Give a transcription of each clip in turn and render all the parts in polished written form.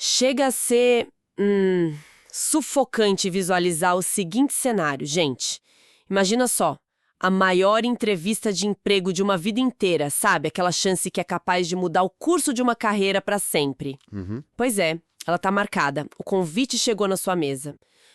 Chega a ser sufocante visualizar o seguinte cenário, gente. Imagina só, a maior entrevista de emprego de uma vida inteira, sabe? Aquela chance que é capaz de mudar o curso de uma carreira para sempre. Pois é, ela tá marcada, o convite chegou na sua mesa.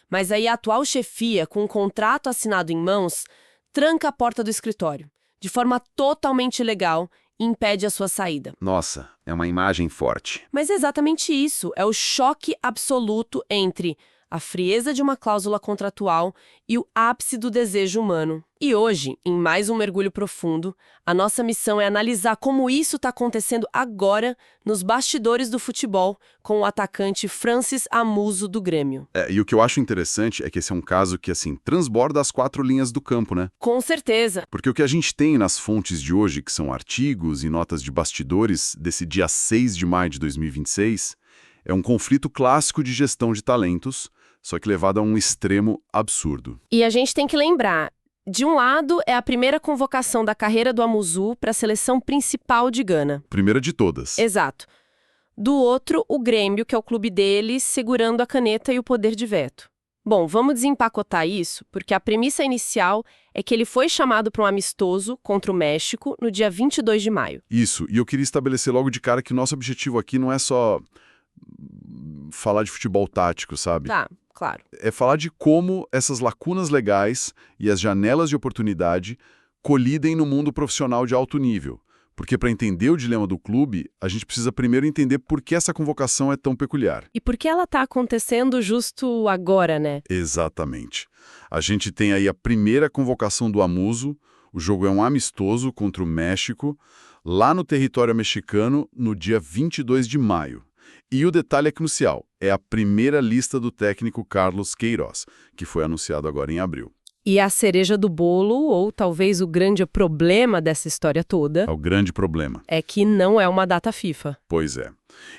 Mas aí a atual chefia, com um contrato assinado em mãos, tranca a porta do escritório, de forma totalmente ilegal, e impede a sua saída. Nossa, é uma imagem forte. Mas é exatamente isso, é o choque absoluto entre a frieza de uma cláusula contratual e o ápice do desejo humano. E hoje, em mais um mergulho profundo, a nossa missão é analisar como isso está acontecendo agora nos bastidores do futebol com o atacante Francis Amuso do Grêmio. E o que eu acho interessante é que esse é um caso que, transborda as 4 linhas do campo, né? Com certeza. Porque o que a gente tem nas fontes de hoje, que são artigos e notas de bastidores desse dia 6 de maio de 2026, é um conflito clássico de gestão de talentos, só que levado a um extremo absurdo. E a gente tem que lembrar, de um lado é a primeira convocação da carreira do Amuzu para a seleção principal de Gana. Primeira de todas. Exato. Do outro, o Grêmio, que é o clube dele, segurando a caneta e o poder de veto. Bom, vamos desempacotar isso, porque a premissa inicial é que ele foi chamado para um amistoso contra o México no dia 22 de maio. Isso, e eu queria estabelecer logo de cara que nosso objetivo aqui não é só falar de futebol tático, sabe? Tá, claro. É falar de como essas lacunas legais e as janelas de oportunidade colidem no mundo profissional de alto nível. Porque para entender o dilema do clube, a gente precisa primeiro entender por que essa convocação é tão peculiar. E por que ela tá acontecendo justo agora, né? Exatamente. A gente tem aí a primeira convocação do Amuso, o jogo é um amistoso contra o México, lá no território mexicano, no dia 22 de maio. E o detalhe é crucial, é a primeira lista do técnico Carlos Queiroz, que foi anunciado agora em abril. E a cereja do bolo, ou talvez o grande problema dessa história toda, É o grande problema. é que não é uma data FIFA. Pois é.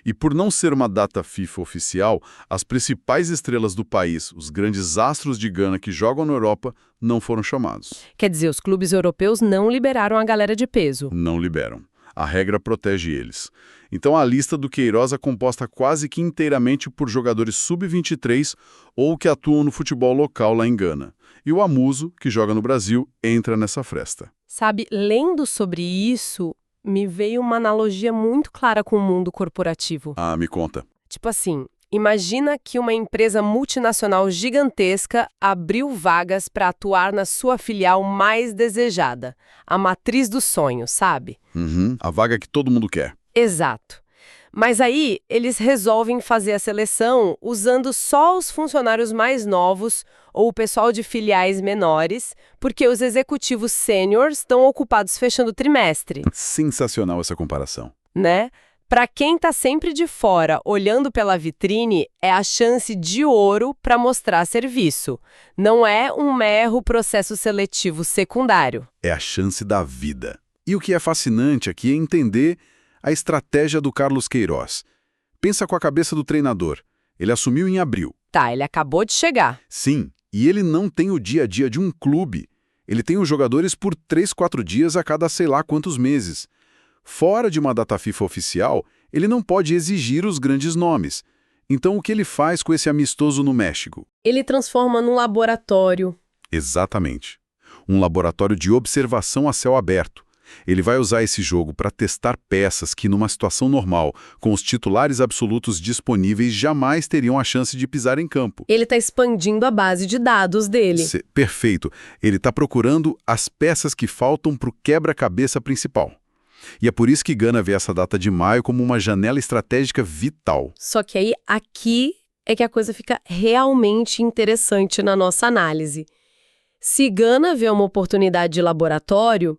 E por não ser uma data FIFA oficial, as principais estrelas do país, os grandes astros de Gana que jogam na Europa, não foram chamados. Quer dizer, os clubes europeus não liberaram a galera de peso. Não liberam. A regra protege eles. Então a lista do Queiroz é composta quase que inteiramente por jogadores sub-23 ou que atuam no futebol local lá em Gana. E o Amuso, que joga no Brasil, entra nessa fresta. Sabe, lendo sobre isso, me veio uma analogia muito clara com o mundo corporativo. Ah, me conta. Tipo assim, imagina que uma empresa multinacional gigantesca abriu vagas para atuar na sua filial mais desejada, a matriz do sonho, sabe? A vaga que todo mundo quer. Exato. Mas aí, eles resolvem fazer a seleção usando só os funcionários mais novos ou o pessoal de filiais menores, porque os executivos sêniores estão ocupados fechando o trimestre, Sensacional essa comparação. né? Para quem tá sempre de fora, olhando pela vitrine, é a chance de ouro para mostrar serviço. Não é um mero processo seletivo secundário. É a chance da vida. E o que é fascinante aqui é entender a estratégia do Carlos Queiroz. Pensa com a cabeça do treinador. Ele assumiu em abril. Tá, ele acabou de chegar. Sim, e ele não tem o dia a dia de um clube. Ele tem os jogadores por 3, 4 dias a cada sei lá quantos meses. Fora de uma data FIFA oficial, ele não pode exigir os grandes nomes. Então o que ele faz com esse amistoso no México? Ele transforma num laboratório. Exatamente. Um laboratório de observação a céu aberto. Ele vai usar esse jogo para testar peças que, numa situação normal, com os titulares absolutos disponíveis, jamais teriam a chance de pisar em campo. Ele está expandindo a base de dados dele. Perfeito. Ele está procurando as peças que faltam para o quebra-cabeça principal. E é por isso que Gana vê essa data de maio como uma janela estratégica vital. Só que aí, aqui é que a coisa fica realmente interessante na nossa análise. Se Gana vê uma oportunidade de laboratório,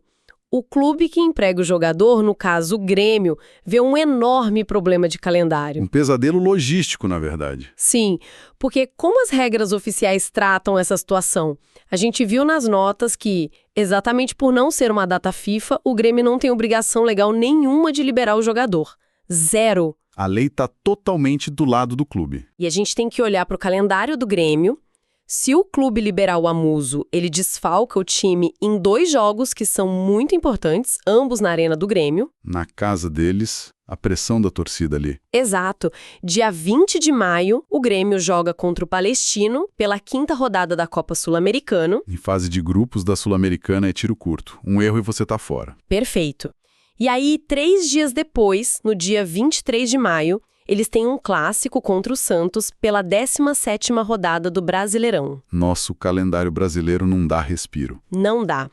o clube que emprega o jogador, no caso o Grêmio, vê um enorme problema de calendário. Um pesadelo logístico, na verdade. Sim, porque como as regras oficiais tratam essa situação? A gente viu nas notas que, exatamente por não ser uma data FIFA, o Grêmio não tem obrigação legal nenhuma de liberar o jogador. Zero. A lei está totalmente do lado do clube. E a gente tem que olhar para o calendário do Grêmio, Se o clube liberar o Amuso, ele desfalca o time em 2 jogos que são muito importantes, ambos na Arena do Grêmio. Na casa deles, a pressão da torcida ali. Exato. Dia 20 de maio, o Grêmio joga contra o Palestino pela 5ª rodada da Copa Sul-Americana. Em fase de grupos da Sul-Americana é tiro curto. Um erro e você tá fora. Perfeito. E aí, 3 dias depois, no dia 23 de maio, eles têm um clássico contra o Santos pela 17ª rodada do Brasileirão. Nosso calendário brasileiro não dá respiro. Não dá.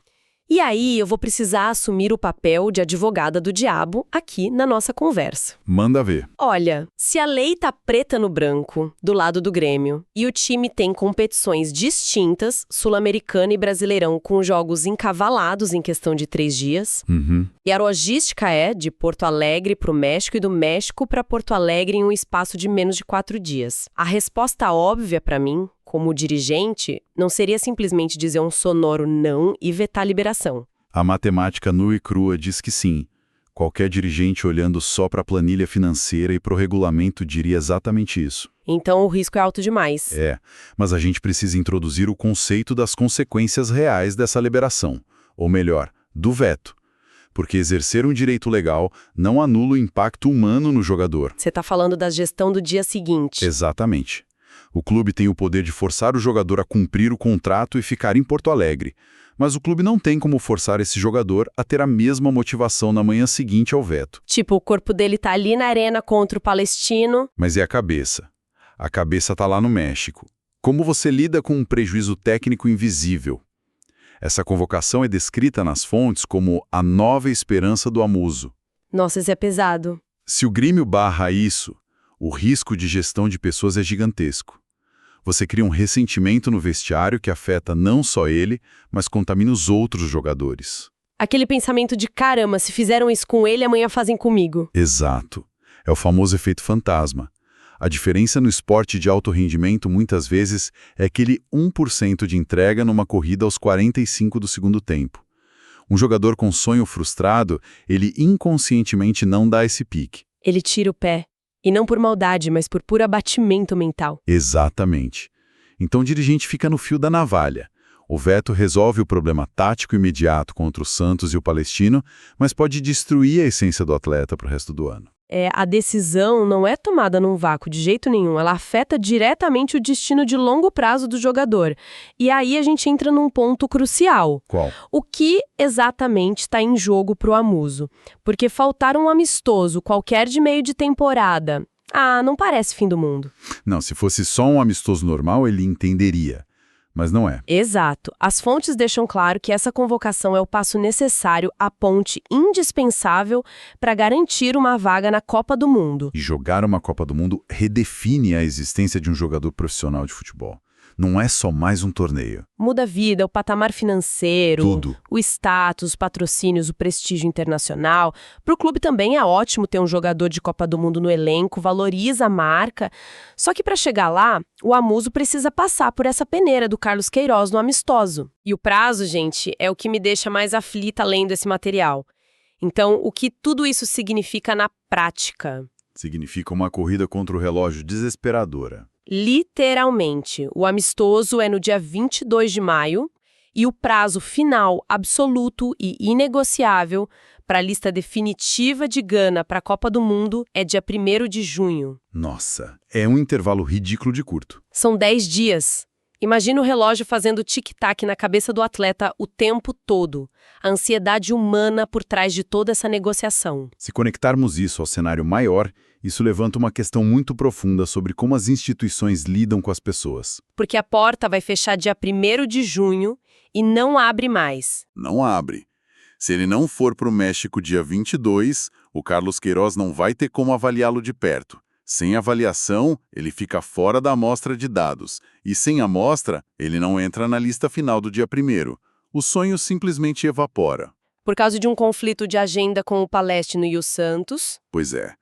E aí eu vou precisar assumir o papel de advogada do diabo aqui na nossa conversa. Manda ver. Olha, se a lei tá preta no branco, do lado do Grêmio, e o time tem competições distintas, Sul-Americana e Brasileirão, com jogos encavalados em questão de 3 dias, e a logística é de Porto Alegre para o México e do México para Porto Alegre em um espaço de menos de 4 dias. A resposta óbvia para mim, como dirigente, não seria simplesmente dizer um sonoro não e vetar a liberação. A matemática nua e crua diz que sim. Qualquer dirigente olhando só para a planilha financeira e para o regulamento diria exatamente isso. Então o risco é alto demais. Mas a gente precisa introduzir o conceito das consequências reais dessa liberação. Ou melhor, do veto. Porque exercer um direito legal não anula o impacto humano no jogador. Você está falando da gestão do dia seguinte. Exatamente. O clube tem o poder de forçar o jogador a cumprir o contrato e ficar em Porto Alegre. Mas o clube não tem como forçar esse jogador a ter a mesma motivação na manhã seguinte ao veto. Tipo, o corpo dele tá ali na arena contra o Palestino. Mas é a cabeça. A cabeça tá lá no México. Como você lida com um prejuízo técnico invisível? Essa convocação é descrita nas fontes como a nova esperança do Amuso. Nossa, isso é pesado. Se o Grêmio barra isso, o risco de gestão de pessoas é gigantesco. Você cria um ressentimento no vestiário que afeta não só ele, mas contamina os outros jogadores. Aquele pensamento de caramba, se fizeram isso com ele, amanhã fazem comigo. Exato. É o famoso efeito fantasma. A diferença no esporte de alto rendimento, muitas vezes, é aquele 1% de entrega numa corrida aos 45 do segundo tempo. Um jogador com sonho frustrado, ele inconscientemente não dá esse pique. Ele tira o pé. E não por maldade, mas por puro abatimento mental. Exatamente. Então o dirigente fica no fio da navalha. O veto resolve o problema tático imediato contra o Santos e o Palestino, mas pode destruir a essência do atleta para o resto do ano. A decisão não é tomada num vácuo de jeito nenhum, ela afeta diretamente o destino de longo prazo do jogador. E aí a gente entra num ponto crucial. Qual? O que exatamente está em jogo pro Amuso? Porque faltar um amistoso qualquer de meio de temporada, não parece fim do mundo. Não, se fosse só um amistoso normal, ele entenderia. Mas não é. Exato. As fontes deixam claro que essa convocação é o passo necessário, a ponte indispensável para garantir uma vaga na Copa do Mundo. E jogar uma Copa do Mundo redefine a existência de um jogador profissional de futebol. Não é só mais um torneio. Muda a vida, o patamar financeiro, Tudo. O status, os patrocínios, o prestígio internacional. Para o clube também é ótimo ter um jogador de Copa do Mundo no elenco, valoriza a marca. Só que para chegar lá, o Amuso precisa passar por essa peneira do Carlos Queiroz no amistoso. E o prazo, gente, é o que me deixa mais aflita lendo esse material. Então, o que tudo isso significa na prática? Significa uma corrida contra o relógio desesperadora. Literalmente, o amistoso é no dia 22 de maio e o prazo final absoluto e inegociável para a lista definitiva de Gana para a Copa do Mundo é dia 1º de junho. Nossa, é um intervalo ridículo de curto. São 10 dias. Imagina o relógio fazendo tic-tac na cabeça do atleta o tempo todo. A ansiedade humana por trás de toda essa negociação. Se conectarmos isso ao cenário maior, isso levanta uma questão muito profunda sobre como as instituições lidam com as pessoas. Porque a porta vai fechar dia 1º de junho e não abre mais. Não abre. Se ele não for para o México dia 22, o Carlos Queiroz não vai ter como avaliá-lo de perto. Sem avaliação, ele fica fora da amostra de dados. E sem amostra, ele não entra na lista final do dia 1º. O sonho simplesmente evapora. Por causa de um conflito de agenda com o Palestino e o Santos? Pois é.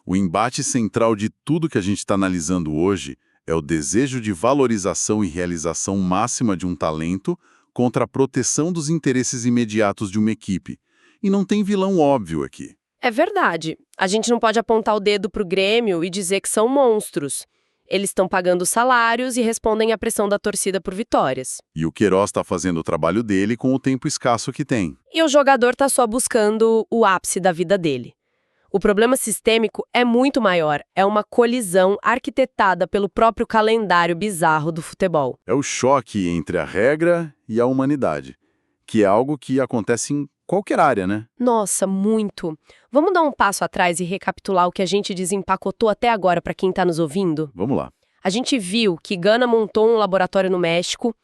O embate central de tudo que a gente está analisando hoje é o desejo de valorização e realização máxima de um talento contra a proteção dos interesses imediatos de uma equipe. E não tem vilão óbvio aqui. É verdade. A gente não pode apontar o dedo pro Grêmio e dizer que são monstros. Eles estão pagando salários e respondem à pressão da torcida por vitórias. E o Queiroz está fazendo o trabalho dele com o tempo escasso que tem. E o jogador está só buscando o ápice da vida dele. O problema sistêmico é muito maior, é uma colisão arquitetada pelo próprio calendário bizarro do futebol. É o choque entre a regra e a humanidade, que é algo que acontece em qualquer área, né? Nossa, muito. Vamos dar um passo atrás e recapitular o que a gente desempacotou até agora para quem está nos ouvindo? Vamos lá. A gente viu que Gana montou um laboratório no México,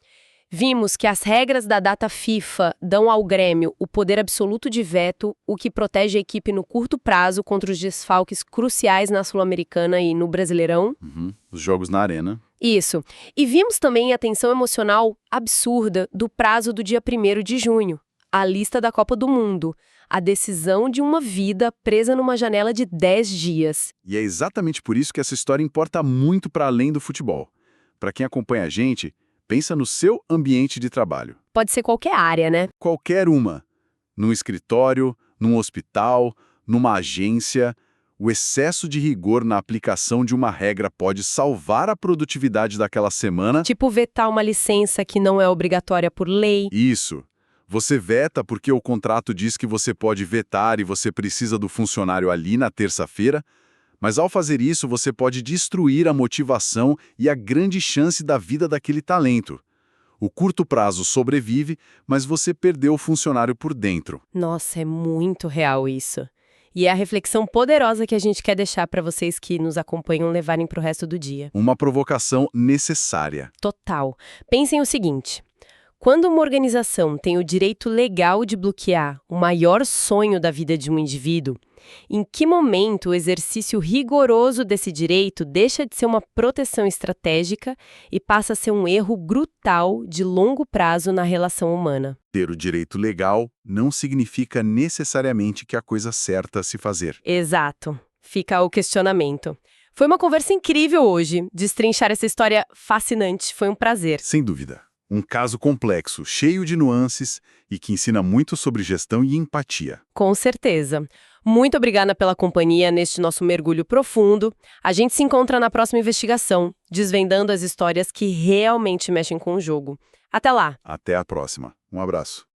vimos que as regras da data FIFA dão ao Grêmio o poder absoluto de veto, o que protege a equipe no curto prazo contra os desfalques cruciais na Sul-Americana e no Brasileirão. Os jogos na arena. Isso. E vimos também a tensão emocional absurda do prazo do dia 1º de junho, a lista da Copa do Mundo, a decisão de uma vida presa numa janela de 10 dias. E é exatamente por isso que essa história importa muito para além do futebol. Para quem acompanha a gente, pensa no seu ambiente de trabalho. Pode ser qualquer área, né? Qualquer uma. Num escritório, num hospital, numa agência. O excesso de rigor na aplicação de uma regra pode salvar a produtividade daquela semana. Tipo vetar uma licença que não é obrigatória por lei. Isso. Você veta porque o contrato diz que você pode vetar e você precisa do funcionário ali na terça-feira, mas ao fazer isso você pode destruir a motivação e a grande chance da vida daquele talento. O curto prazo sobrevive, mas você perdeu o funcionário por dentro. Nossa, é muito real isso. E é a reflexão poderosa que a gente quer deixar para vocês que nos acompanham levarem para o resto do dia. Uma provocação necessária. Total. Pensem o seguinte: quando uma organização tem o direito legal de bloquear o maior sonho da vida de um indivíduo, em que momento o exercício rigoroso desse direito deixa de ser uma proteção estratégica e passa a ser um erro brutal de longo prazo na relação humana? Ter o direito legal não significa necessariamente que é a coisa certa a se fazer. Exato. Fica o questionamento. Foi uma conversa incrível hoje. Destrinchar essa história fascinante. Foi um prazer. Sem dúvida. Um caso complexo, cheio de nuances e que ensina muito sobre gestão e empatia. Com certeza. Muito obrigada pela companhia neste nosso mergulho profundo. A gente se encontra na próxima investigação, desvendando as histórias que realmente mexem com o jogo. Até lá! Até a próxima. Um abraço.